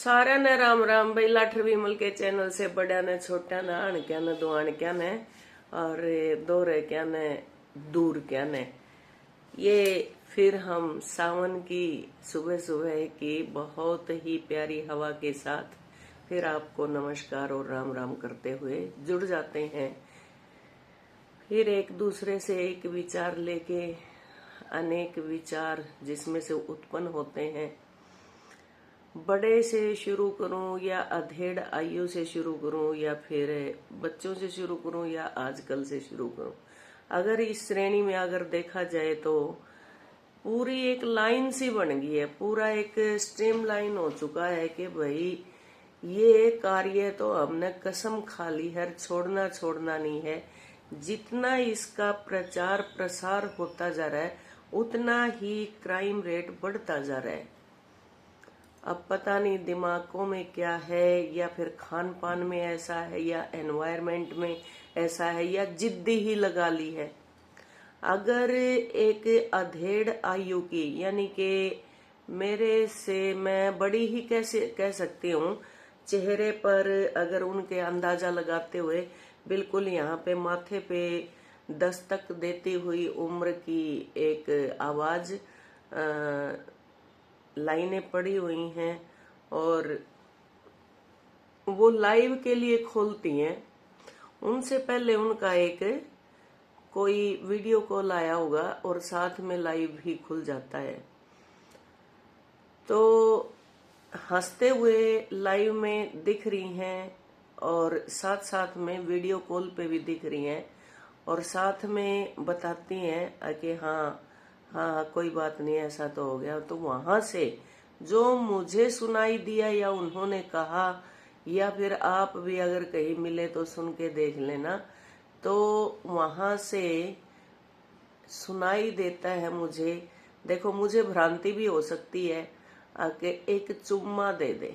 सारा ने राम राम भाई। लाठर विमल के चैनल से बड़ा ने छोटा ने आण क्या ने दुआन क्या ने और दोरे क्या ने दूर क्या ने। ये फिर हम सावन की सुबह सुबह की बहुत ही प्यारी हवा के साथ फिर आपको नमस्कार और राम राम करते हुए जुड़ जाते हैं। फिर एक दूसरे से एक विचार लेके अनेक विचार जिसमें से उत्पन्न होते हैं। बड़े से शुरू करूं या अधेड़ आयु से शुरू करूं या फिर बच्चों से शुरू करूं या आजकल से शुरू करूं। अगर इस श्रेणी में अगर देखा जाए तो पूरी एक लाइन सी बन गई है, पूरा एक स्ट्रीम लाइन हो चुका है कि भाई ये कार्य तो हमने कसम खा ली है, छोड़ना नहीं है। जितना इसका प्रचार प्रसार होता जा रहा है उतना ही क्राइम रेट बढ़ता जा रहा है। अब पता नहीं दिमागों में क्या है, या फिर खान पान में ऐसा है, या एनवायरनमेंट में ऐसा है, या जिद्दी ही लगा ली है। अगर एक अधेड़ आयु की, यानी कि मेरे से मैं बड़ी ही कैसे कह सकती हूँ, चेहरे पर अगर उनके अंदाजा लगाते हुए बिल्कुल यहाँ पे माथे पे दस्तक देती हुई उम्र की एक आवाज लाइनें पड़ी हुई हैं और वो लाइव के लिए खोलती हैं। उनसे पहले उनका एक कोई वीडियो कॉल आया होगा और साथ में लाइव भी खुल जाता है, तो हंसते हुए लाइव में दिख रही हैं और साथ साथ में वीडियो कॉल पे भी दिख रही हैं और साथ में बताती हैं कि हाँ कोई बात नहीं, ऐसा तो हो गया। तो वहां से जो मुझे सुनाई दिया या उन्होंने कहा, या फिर आप भी अगर कहीं मिले तो सुन के देख लेना, तो वहां से सुनाई देता है मुझे। देखो, मुझे भ्रांति भी हो सकती है कि एक चुम्मा दे दे,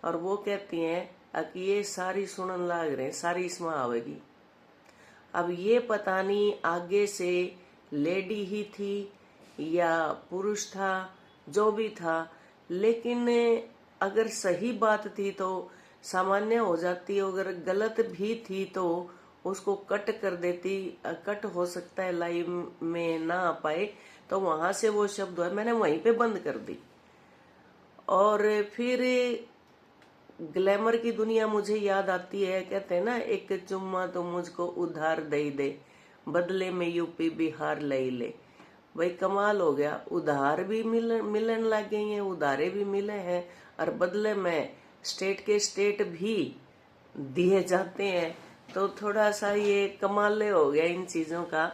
और वो कहती हैं कि ये सारी सुनन लाग रहे, सारी इसमें आवेगी। अब ये पता नहीं आगे से लेडी ही थी या पुरुष था, जो भी था, लेकिन अगर सही बात थी तो सामान्य हो जाती, अगर गलत भी थी तो उसको कट कर देती। कट हो सकता है लाइव में ना आ पाए, तो वहां से वो शब्द है मैंने वहीं पे बंद कर दी। और फिर ग्लैमर की दुनिया मुझे याद आती है। कहते हैं ना, एक चुम्मा तो मुझको उधार दे दे, बदले में यूपी बिहार ले ले। भाई कमाल हो गया, उधार भी मिलन लग गई हैं, उधारे भी मिले हैं और बदले में स्टेट के स्टेट भी दिए जाते हैं। तो थोड़ा सा ये कमाल हो गया इन चीजों का।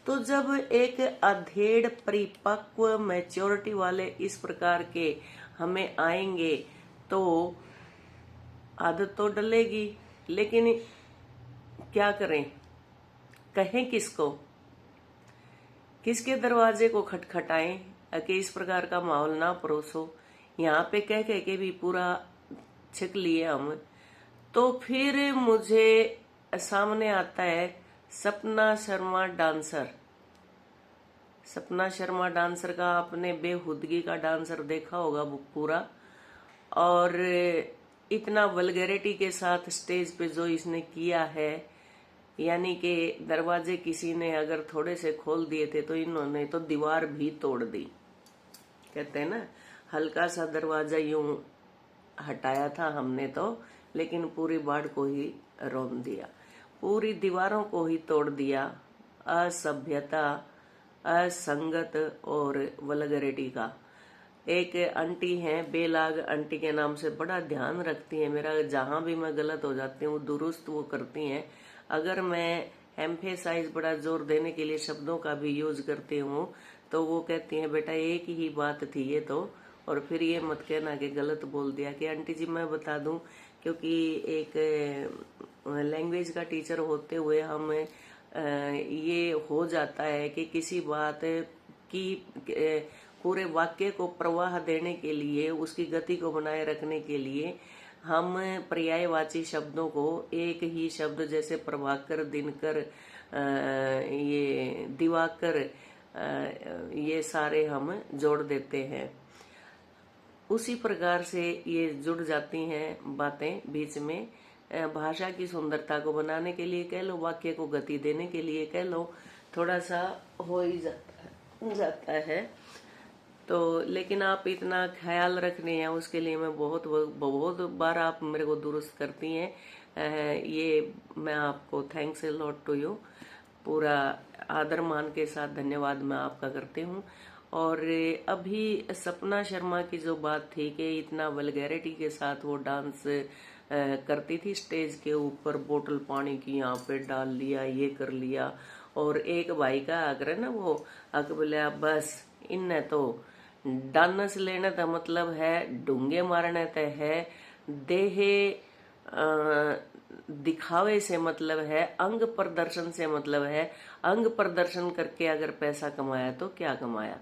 तो जब एक अधेड़ परिपक्व मैच्योरिटी वाले इस प्रकार के हमें आएंगे तो आदत तो डलेगी, लेकिन क्या करें, कहें किसको, किसके दरवाजे को खटखटाएं कि इस प्रकार का माहौल ना परोसो। यहाँ पे कह के भी पूरा छिक लिए हम। तो फिर मुझे सामने आता है सपना शर्मा डांसर। सपना शर्मा डांसर का आपने बेहुदगी का डांसर देखा होगा वो पूरा, और इतना वल्गैरिटी के साथ स्टेज पे जो इसने किया है, यानी कि दरवाजे किसी ने अगर थोड़े से खोल दिए थे तो इन्होंने तो दीवार भी तोड़ दी। कहते हैं ना, हल्का सा दरवाजा यूं हटाया था हमने तो, लेकिन पूरी बाड़ को ही रौंद दिया, पूरी दीवारों को ही तोड़ दिया। असभ्यता, असंगत और वल्गैरिटी का। एक आंटी हैं, बेलाग आंटी के नाम से, बड़ा ध्यान रखती हैं मेरा, जहां भी मैं गलत हो जाती हूँ दुरुस्त वो करती हैं। अगर मैं एम्फेसाइज बड़ा जोर देने के लिए शब्दों का भी यूज करती हूँ तो वो कहती हैं बेटा एक ही बात थी ये तो, और फिर ये मत कहना कि गलत बोल दिया। कि आंटी जी मैं बता दूं, क्योंकि एक लैंग्वेज का टीचर होते हुए हम ये हो जाता है कि किसी बात की पूरे वाक्य को प्रवाह देने के लिए, उसकी गति को बनाए रखने के लिए हम पर्यायवाची शब्दों को एक ही शब्द, जैसे प्रभाकर, दिनकर, ये दिवाकर, ये सारे हम जोड़ देते हैं। उसी प्रकार से ये जुड़ जाती हैं बातें बीच में। भाषा की सुंदरता को बनाने के लिए कह लो, वाक्य को गति देने के लिए कह लो, थोड़ा सा हो ही जाता है। तो लेकिन आप इतना ख्याल रख रहे हैं, उसके लिए मैं बहुत बहुत बार आप मेरे को दुरुस्त करती हैं। ये मैं आपको thanks a lot to you, पूरा आदर मान के साथ धन्यवाद मैं आपका करती हूँ। और अभी सपना शर्मा की जो बात थी कि इतना वल्गैरिटी के साथ वो डांस करती थी स्टेज के ऊपर, बोतल पानी की यहाँ पे डाल लिया, ये कर लिया, और एक भाई का आग्रह ना वो अक बोलिया बस इन्ने तो डांस लेने का मतलब है डूंगे मारने ते है, देह दिखावे से मतलब है, अंग प्रदर्शन से मतलब है, अंग प्रदर्शन करके अगर पैसा कमाया तो क्या कमाया।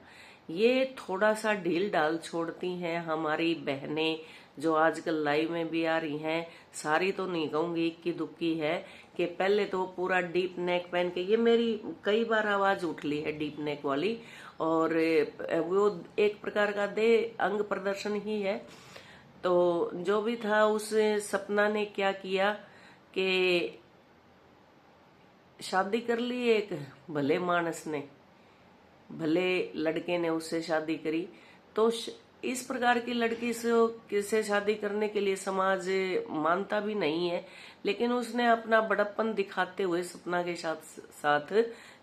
ये थोड़ा सा ढील डाल छोड़ती हैं हमारी बहनें जो आजकल लाइव में भी आ रही हैं। सारी तो नहीं कहूंगी, इक्की दुक्की है कि पहले तो पूरा डीप नेक पहन के, ये मेरी कई बार आवाज उठ ली है डीप नेक वाली, और वो एक प्रकार का दे अंग प्रदर्शन ही है। तो जो भी था, उस सपना ने क्या किया कि शादी कर ली एक भले मानस ने, भले लड़के ने उससे शादी करी। तो इस प्रकार की लड़की से शादी करने के लिए समाज मानता भी नहीं है, लेकिन उसने अपना बड़प्पन दिखाते हुए सपना के साथ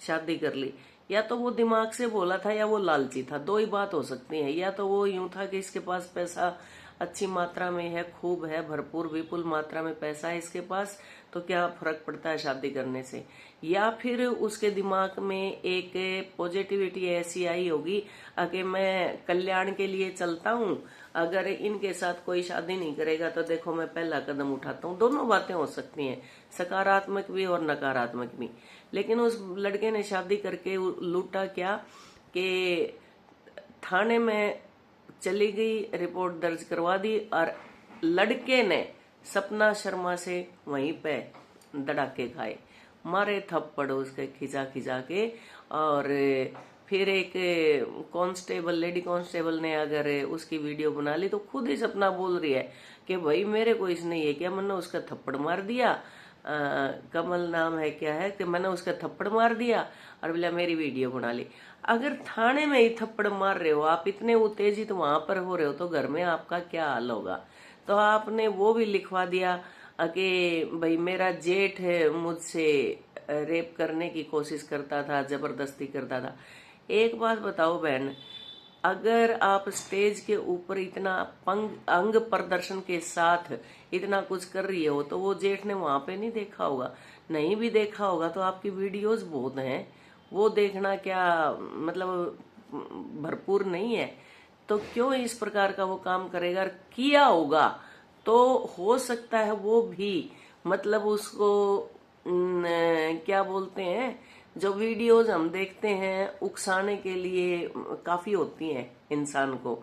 शादी कर ली। या तो वो दिमाग से बोला था या वो लालची था, दो ही बात हो सकती है। या तो वो यूं था कि इसके पास पैसा अच्छी मात्रा में है, खूब है, भरपूर विपुल मात्रा में पैसा है इसके पास, तो क्या फर्क पड़ता है शादी करने से। या फिर उसके दिमाग में एक पॉजिटिविटी ऐसी आई होगी कि मैं कल्याण के लिए चलता हूँ, अगर इनके साथ कोई शादी नहीं करेगा तो देखो मैं पहला कदम उठाता हूँ। दोनों बातें हो सकती हैं, सकारात्मक भी और नकारात्मक भी। लेकिन उस लड़के ने शादी करके लूटा क्या कि थाने में चली गई, रिपोर्ट दर्ज करवा दी, और लड़के ने सपना शर्मा से वहीं पे धड़ाके खाए, मारे थप्पड़ उसके खिंचा खिंचा के। और फिर एक कांस्टेबल, लेडी कांस्टेबल ने अगर उसकी वीडियो बना ली तो खुद ही सपना बोल रही है कि भाई मेरे को इसने ये क्या, मैंने उसका थप्पड़ मार दिया, कमल नाम है क्या है, कि मैंने उसका थप्पड़ मार दिया और बोला मेरी वीडियो बना ली। अगर थाने में ही थप्पड़ मार रहे हो आप, इतने उत्तेजित वहां पर हो रहे हो, तो घर में आपका क्या हाल होगा। तो आपने वो भी लिखवा दिया कि भाई मेरा जेठ मुझसे रेप करने की कोशिश करता था, जबरदस्ती करता था। एक बात बताओ बहन, अगर आप स्टेज के ऊपर इतना अंग प्रदर्शन के साथ इतना कुछ कर रही हो, तो वो जेठ ने वहां पे नहीं देखा होगा। नहीं भी देखा होगा तो आपकी वीडियोस बहुत हैं, वो देखना क्या मतलब भरपूर नहीं है, तो क्यों इस प्रकार का वो काम करेगा। किया होगा तो हो सकता है वो भी मतलब उसको क्या बोलते हैं, जो वीडियोस हम देखते हैं उकसाने के लिए काफी होती हैं इंसान को।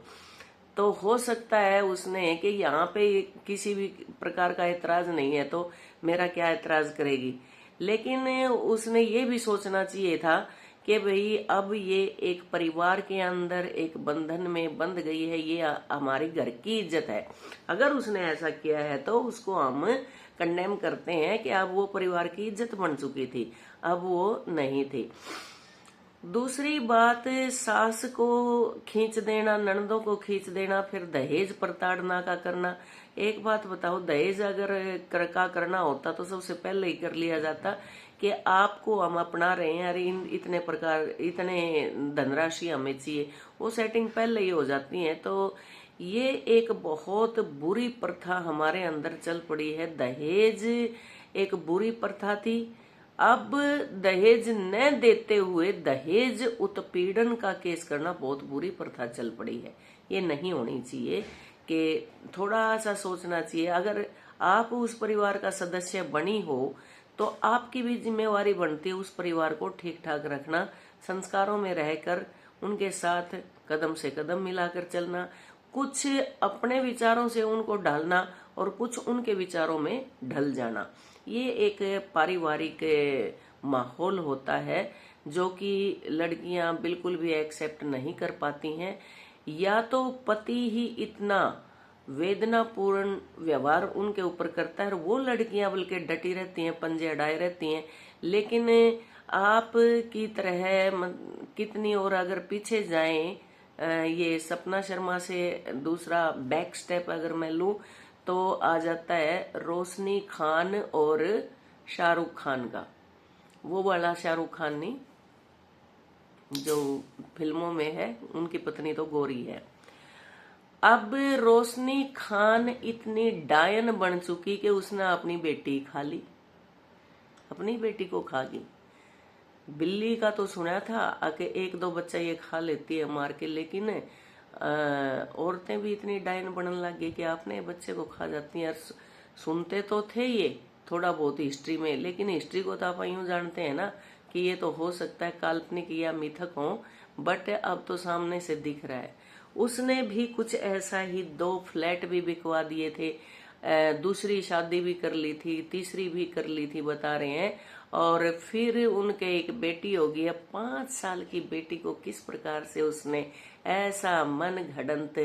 तो हो सकता है उसने कि यहाँ पे किसी भी प्रकार का एतराज नहीं है तो मेरा क्या एतराज करेगी। लेकिन उसने ये भी सोचना चाहिए था कि भाई अब ये एक परिवार के अंदर एक बंधन में बंध गई है, ये हमारे घर की इज्जत है। अगर उसने ऐसा किया है तो उसको हम कंडेम करते हैं कि अब वो परिवार की इज्जत बन चुकी थी, अब वो नहीं थी। दूसरी बात, सास को खींच देना, ननदों को खींच देना, फिर दहेज प्रताड़ना का करना। एक बात बताओ, दहेज अगर करना होता तो सबसे पहले ही कर लिया जाता कि आपको हम अपना रहे हैं, अरे इतने प्रकार इतने धनराशि हमें चाहिए, वो सेटिंग पहले ही हो जाती है। तो ये एक बहुत बुरी प्रथा हमारे अंदर चल पड़ी है। दहेज एक बुरी प्रथा थी, अब दहेज न देते हुए दहेज उत्पीड़न का केस करना बहुत बुरी प्रथा चल पड़ी है। ये नहीं होनी चाहिए, कि थोड़ा सा सोचना चाहिए। अगर आप उस परिवार का सदस्य बनी हो तो आपकी भी जिम्मेवारी बनती है उस परिवार को ठीक ठाक रखना, संस्कारों में रहकर उनके साथ कदम से कदम मिलाकर चलना, कुछ अपने विचारों से उनको ढालना और कुछ उनके विचारों में ढल जाना। ये एक पारिवारिक माहौल होता है जो कि लड़कियां बिल्कुल भी एक्सेप्ट नहीं कर पाती हैं। या तो पति ही इतना वेदनापूर्ण व्यवहार उनके ऊपर करता है और वो लड़कियां बल्कि डटी रहती हैं, पंजे अड़ाए रहती हैं, लेकिन आप की तरह कितनी और अगर पीछे जाएं, ये सपना शर्मा से दूसरा बैक स्टेप अगर मैं लूं तो आ जाता है रोशनी खान और शाहरुख खान का। वो वाला शाहरुख खान नहीं जो फिल्मों में है, उनकी पत्नी तो गोरी है। अब रोशनी खान इतनी डायन बन चुकी कि उसने अपनी बेटी खा ली, अपनी बेटी को खा गई। बिल्ली का तो सुना था कि एक दो बच्चा ये खा लेती है मार के, लेकिन औरतें भी इतनी डायन बनने लग गई कि आपने बच्चे को खा जाती हैं। सुनते तो थे ये थोड़ा बहुत हिस्ट्री में, लेकिन हिस्ट्री को तो आप यूं जानते हैं ना कि ये तो हो सकता है काल्पनिक या मिथक हो, बट अब तो सामने से दिख रहा है। उसने भी कुछ ऐसा ही 2 फ्लैट भी बिकवा दिए थे, दूसरी शादी भी कर ली थी, तीसरी भी कर ली थी बता रहे हैं, और फिर उनके एक बेटी होगी। अब 5 साल की बेटी को किस प्रकार से उसने ऐसा मन घड़ंत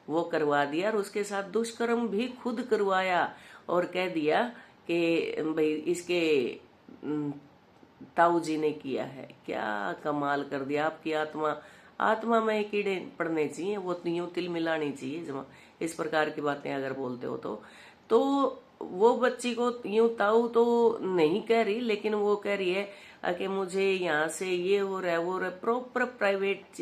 वो करवा दिया और उसके साथ दुष्कर्म भी खुद करवाया और कह दिया कि भाई इसके ताऊ जी ने किया है। क्या कमाल कर दिया। आपकी आत्मा में कीड़े पड़ने चाहिए, वो यूं तिल मिलानी चाहिए जमा इस प्रकार की बातें अगर बोलते हो तो वो बच्ची को यूं ताऊ तो नहीं कह रही, लेकिन वो कह रही है कि मुझे यहाँ से ये हो रहा है वो रहा, प्रॉपर प्राइवेट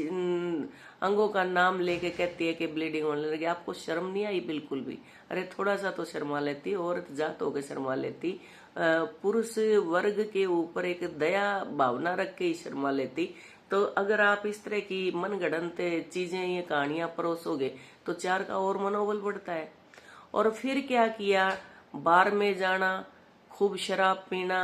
अंगों का नाम लेके कहती है कि ब्लीडिंग होने लगी। आपको शर्म नहीं आई बिल्कुल भी? अरे थोड़ा सा तो शर्मा लेती, औरत जात होकर शर्मा लेती, पुरुष वर्ग के ऊपर एक दया भावना रख के ही शर्मा लेती। तो अगर आप इस तरह की मनगढ़ंत चीजें, ये कहानियां परोसोगे तो 4 का और मनोबल बढ़ता है। और फिर क्या किया, बार में जाना, खूब शराब पीना,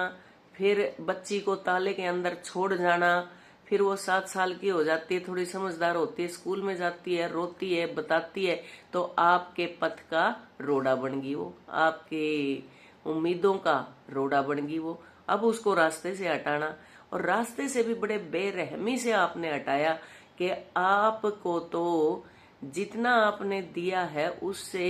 फिर बच्ची को ताले के अंदर छोड़ जाना, फिर वो 7 साल की हो जाती है, थोड़ी समझदार होती है, स्कूल में जाती है, रोती है, बताती है, तो आपके पथ का रोड़ा बन गई वो, आपके उम्मीदों का रोड़ा बन गई वो। अब उसको रास्ते से हटाना, और रास्ते से भी बड़े बेरहमी से आपने हटाया कि आपको तो जितना आपने दिया है उससे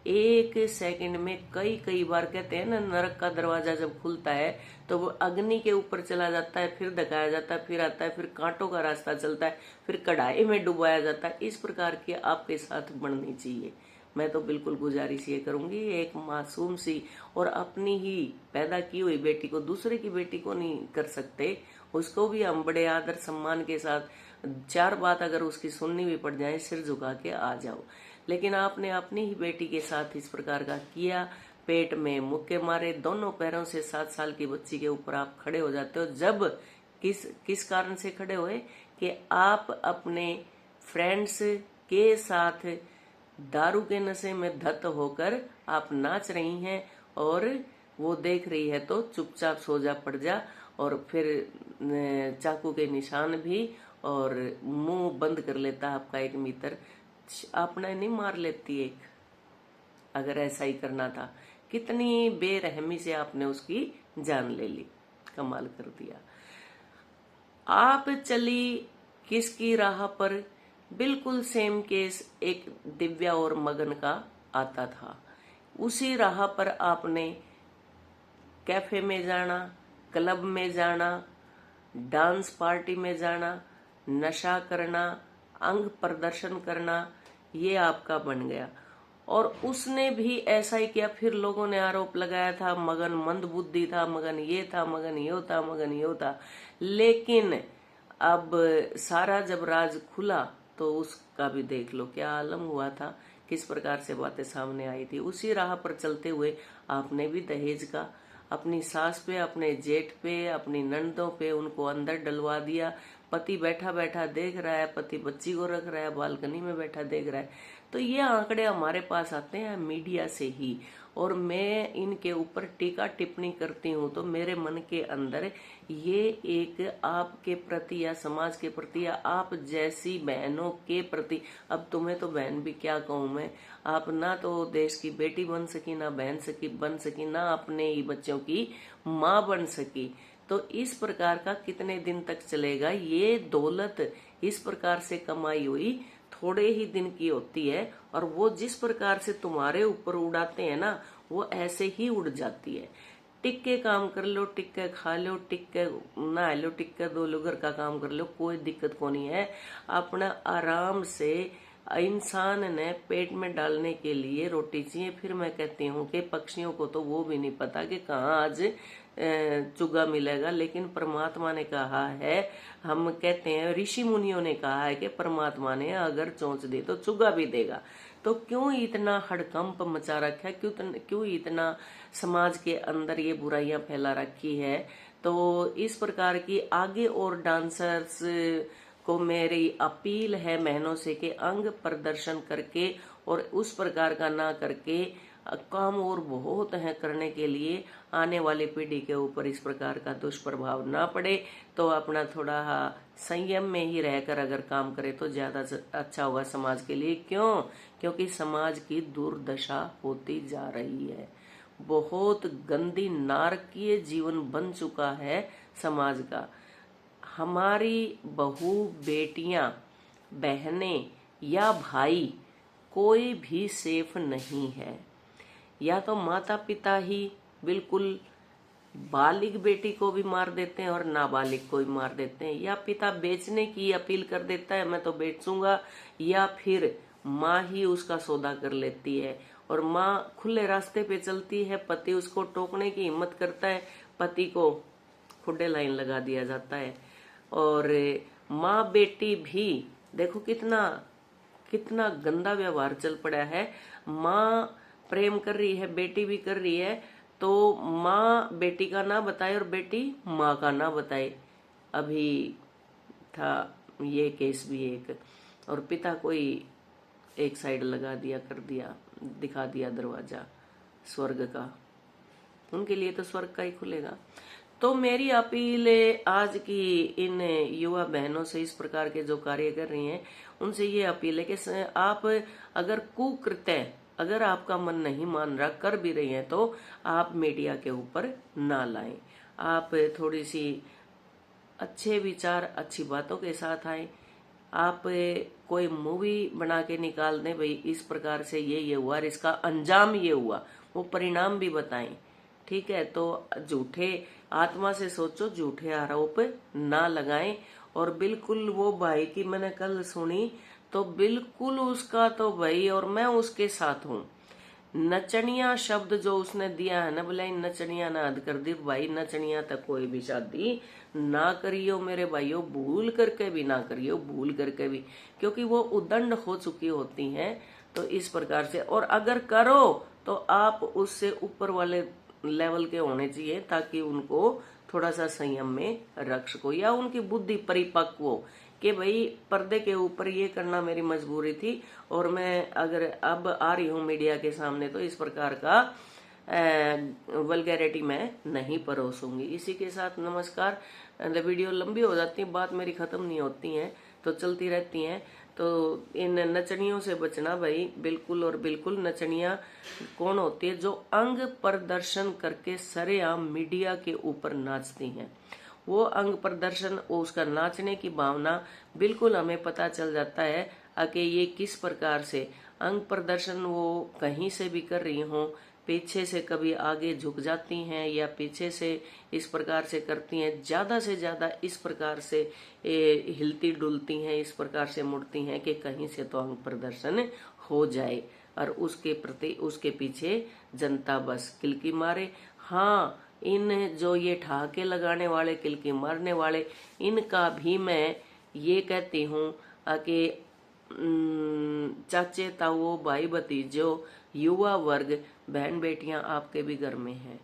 1 सेकंड में कई बार, कहते हैं ना नरक का दरवाजा जब खुलता है तो वो अग्नि के ऊपर चला जाता है, फिर धकाया जाता है, फिर आता है, फिर कांटों का रास्ता चलता है, फिर कढ़ाई में डुबाया जाता है। इस प्रकार की आपके साथ बननी चाहिए। मैं तो बिल्कुल गुजारिश ये करूंगी, एक मासूम सी और अपनी ही पैदा की हुई बेटी को दूसरे की बेटी को नहीं कर सकते, उसको भी हम बड़े आदर सम्मान के साथ 4 बात अगर उसकी सुननी भी पड़ जाए सिर झुका के आ जाओ। लेकिन आपने अपनी ही बेटी के साथ इस प्रकार का किया, पेट में मुक्के मारे, दोनों पैरों से 7 साल की बच्ची के ऊपर आप खड़े हो जाते हो। जब किस कारण से खड़े हुए कि आप अपने फ्रेंड्स के साथ दारू के नशे में धत होकर आप नाच रही हैं और वो देख रही है तो चुपचाप सो जा, पड़ जा, और फिर चाकू के निशान भी, और मुंह बंद कर लेता आपका एक मित्र, अपना नहीं मार लेती एक, अगर ऐसा ही करना था। कितनी बेरहमी से आपने उसकी जान ले ली, कमाल कर दिया। आप चली किसकी राह पर, बिल्कुल सेम केस एक दिव्या और मगन का आता था। उसी राह पर आपने कैफे में जाना, क्लब में जाना, डांस पार्टी में जाना, नशा करना, अंग प्रदर्शन करना, ये आपका बन गया। और उसने भी ऐसा ही किया। फिर लोगों ने आरोप लगाया था मगन मंदबुद्धि था, मगन ये था, मगन यो था, मगन यो था। लेकिन अब सारा जब राज खुला तो उसका भी देख लो क्या आलम हुआ था, किस प्रकार से बातें सामने आई थी। उसी राह पर चलते हुए आपने भी दहेज का अपनी सास पे, अपने जेठ पे, अपनी ननदों पे उनको अंदर डलवा दिया। पति बैठा बैठा देख रहा है, पति बच्ची को रख रहा है, बालकनी में बैठा देख रहा है। तो ये आंकड़े हमारे पास आते हैं मीडिया से ही, और मैं इनके ऊपर टीका टिप्पणी करती हूँ तो मेरे मन के अंदर ये एक आपके प्रति या समाज के प्रति या आप जैसी बहनों के प्रति, अब तुम्हें तो बहन भी क्या कहूँ मैं, आप ना तो देश की बेटी बन सकी, ना बहन बन सकी, ना अपने ही बच्चों की माँ बन सकी। तो इस प्रकार का कितने दिन तक चलेगा? ये दौलत इस प्रकार से कमाई हुई थोड़े ही दिन की होती है, और वो जिस प्रकार से तुम्हारे ऊपर उड़ाते हैं ना, वो ऐसे ही उड़ जाती है। टिक के काम कर लो, टिक के खा लो, टिक के नहा लो, टिक के धो लो, घर का काम कर लो, कोई दिक्कत को नहीं है। अपना आराम से इंसान ने पेट में डालने के लिए रोटी चाहिए। फिर मैं कहती हूँ कि पक्षियों को तो वो भी नहीं पता कि कहाँ आज चुगा मिलेगा, लेकिन परमात्मा ने कहा है, हम कहते हैं ऋषि मुनियों ने कहा है कि परमात्मा ने अगर चोंच दी तो चुगा भी देगा। तो क्यों इतना हड़कंप मचा रखा है, क्यों इतना समाज के अंदर ये बुराइयां फैला रखी है। तो इस प्रकार की आगे और डांसर्स को मेरी अपील है बहनों से कि अंग प्रदर्शन करके और उस प्रकार का ना करके, काम और बहुत है करने के लिए, आने वाली पीढ़ी के ऊपर इस प्रकार का दुष्प्रभाव ना पड़े। तो अपना थोड़ा संयम में ही रहकर अगर काम करे तो ज्यादा अच्छा होगा समाज के लिए। क्यों? क्योंकि समाज की दुर्दशा होती जा रही है, बहुत गंदी नारकीय जीवन बन चुका है समाज का। हमारी बहू, बेटियां, बहनें या भाई कोई भी सेफ नहीं है। या तो माता पिता ही बिल्कुल बालिग बेटी को भी मार देते हैं और नाबालिग को भी मार देते हैं, या पिता बेचने की अपील कर देता है, मैं तो बेचूंगा, या फिर माँ ही उसका सौदा कर लेती है और माँ खुले रास्ते पे चलती है, पति उसको टोकने की हिम्मत करता है, पति को खुडे लाइन लगा दिया जाता है। और माँ बेटी भी देखो कितना कितना गंदा व्यवहार चल पड़ा है। माँ प्रेम कर रही है, बेटी भी कर रही है, तो माँ बेटी का ना बताए और बेटी माँ का ना बताए। अभी था ये केस भी एक, और पिता कोई एक साइड लगा दिया, कर दिया, दिखा दिया दरवाजा स्वर्ग का, उनके लिए तो स्वर्ग का ही खुलेगा। तो मेरी अपील आज की इन युवा बहनों से, इस प्रकार के जो कार्य कर रही हैं, उनसे ये अपील है कि आप अगर कुकृत्य, अगर आपका मन नहीं मान रहा, कर भी रही हैं, तो आप मीडिया के ऊपर ना लाएं। आप थोड़ी सी अच्छे विचार, अच्छी बातों के साथ आए। आप कोई मूवी बना के निकाल दें, भाई इस प्रकार से ये हुआ और इसका अंजाम ये हुआ, वो परिणाम भी बताएं। ठीक है, तो झूठे आत्मा से सोचो, झूठे आरोप ना लगाएं। और बिल्कुल वो भाई की मैंने कल सुनी, तो बिल्कुल उसका तो भाई, और मैं उसके साथ हूँ। नचनिया शब्द जो उसने दिया है ना, बोला नचनिया ना हद कर दी भाई, नचनिया तक कोई भी शादी ना करियो मेरे भाइयों, भूल करके भी ना करियो, भूल करके भी, क्योंकि वो उदंड हो चुकी होती हैं। तो इस प्रकार से, और अगर करो तो आप उससे ऊपर वाले लेवल के होने चाहिए, ताकि उनको थोड़ा सा संयम में रख सको, या उनकी बुद्धि परिपक्व हो कि भाई पर्दे के ऊपर ये करना मेरी मजबूरी थी, और मैं अगर अब आ रही हूँ मीडिया के सामने तो इस प्रकार का वल्गैरिटी मैं नहीं परोसूंगी। इसी के साथ नमस्कार। वीडियो लंबी हो जाती है, बात मेरी खत्म नहीं होती है, तो चलती रहती हैं। तो इन नचनियों से बचना भाई, बिल्कुल और बिल्कुल। नचनियां कौन होती है? जो अंग प्रदर्शन करके सरेआम मीडिया के ऊपर नाचती हैं। वो अंग प्रदर्शन, उसका नाचने की भावना बिल्कुल हमें पता चल जाता है कि ये किस प्रकार से अंग प्रदर्शन वो कहीं से भी कर रही हों, पीछे से कभी आगे झुक जाती हैं या पीछे से इस प्रकार से करती हैं, ज्यादा से ज्यादा इस प्रकार से हिलती डुलती हैं, इस प्रकार से मुड़ती हैं कि कहीं से तो अंग प्रदर्शन हो जाए, और उसके प्रति उसके पीछे जनता बस किलकी मारे। हाँ, इन जो ये ठहाके लगाने वाले, किलकी मारने वाले, इनका भी मैं ये कहती हूँ कि चाचे ताऊ, भाई भतीजों, युवा वर्ग, बहन बेटियां आपके भी घर में हैं,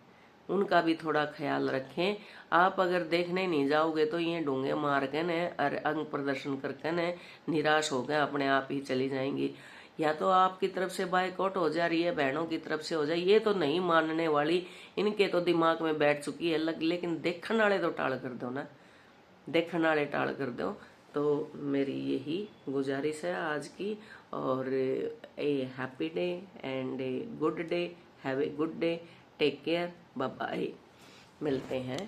उनका भी थोड़ा ख्याल रखें। आप अगर देखने नहीं जाओगे तो ये डूंगे मार के न और अंग प्रदर्शन करके न निराश हो गए अपने आप ही चली जाएंगी। या तो आपकी तरफ से बाइकआउट हो जा रही है, बहनों की तरफ से हो जाए, ये तो नहीं मानने वाली, इनके तो दिमाग में बैठ चुकी है लग। लेकिन देखने वाले तो टाल कर दो ना, देखने वाले टाल कर दो। तो मेरी यही गुजारिश है आज की। और a happy day and a good day, have a good day, take care, bye bye, मिलते हैं